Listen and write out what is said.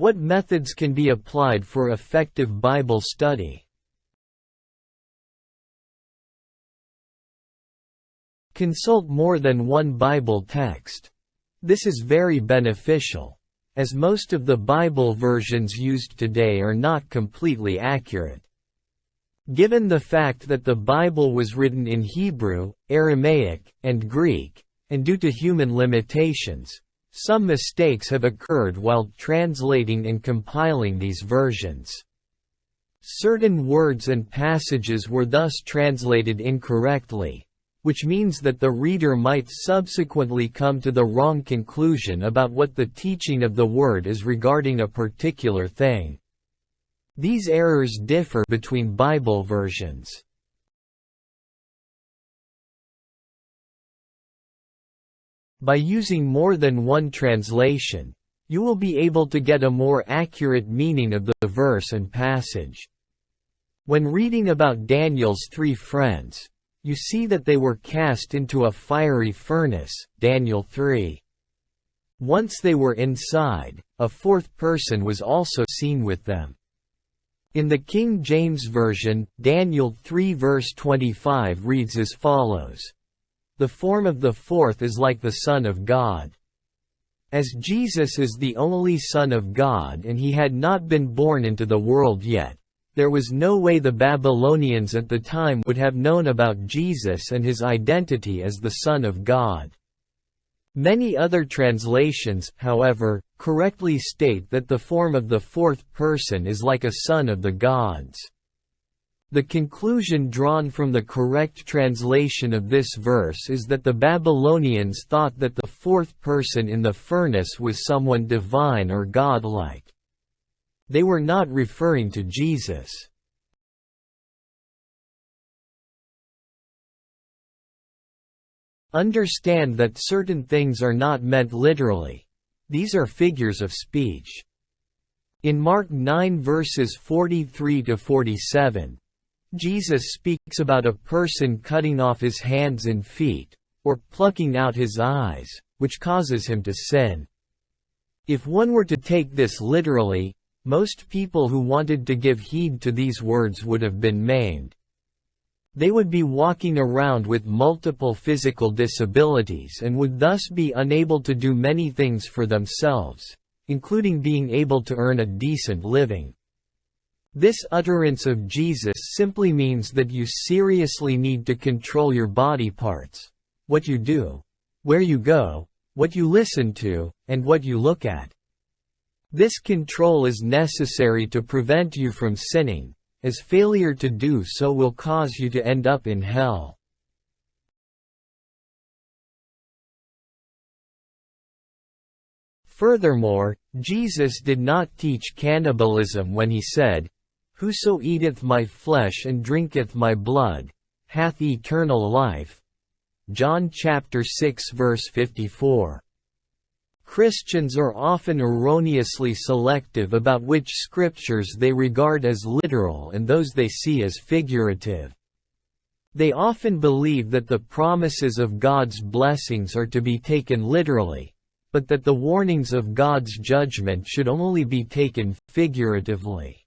What methods can be applied for effective Bible study? Consult more than one Bible text. This is very beneficial, as most of the Bible versions used today are not completely accurate. Given the fact that the Bible was written in Hebrew, Aramaic, and Greek, and due to human limitations, some mistakes have occurred while translating and compiling these versions. Certain words and passages were thus translated incorrectly, which means that the reader might subsequently come to the wrong conclusion about what the teaching of the Word is regarding a particular thing. These errors differ between Bible versions. By using more than one translation, you will be able to get a more accurate meaning of the verse and passage. When reading about Daniel's 3 friends, you see that they were cast into a fiery furnace, Daniel 3. Once they were inside, a fourth person was also seen with them. In the King James Version, Daniel 3 verse 25 reads as follows: "The form of the fourth is like the Son of God." As Jesus is the only Son of God and he had not been born into the world yet, there was no way the Babylonians at the time would have known about Jesus and his identity as the Son of God. Many other translations, however, correctly state that the form of the fourth person is like a son of the gods. The conclusion drawn from the correct translation of this verse is that the Babylonians thought that the fourth person in the furnace was someone divine or godlike. They were not referring to Jesus. Understand that certain things are not meant literally. These are figures of speech. In Mark 9 verses 43–47, Jesus speaks about a person cutting off his hands and feet, or plucking out his eyes, which causes him to sin. If one were to take this literally, most people who wanted to give heed to these words would have been maimed. They would be walking around with multiple physical disabilities and would thus be unable to do many things for themselves, including being able to earn a decent living. This utterance of Jesus simply means that you seriously need to control your body parts, what you do, where you go, what you listen to, and what you look at. This control is necessary to prevent you from sinning, as failure to do so will cause you to end up in hell. Furthermore, Jesus did not teach cannibalism when he said, "Whoso eateth my flesh and drinketh my blood, hath eternal life." John chapter 6 verse 54. Christians are often erroneously selective about which scriptures they regard as literal and those they see as figurative. They often believe that the promises of God's blessings are to be taken literally, but that the warnings of God's judgment should only be taken figuratively.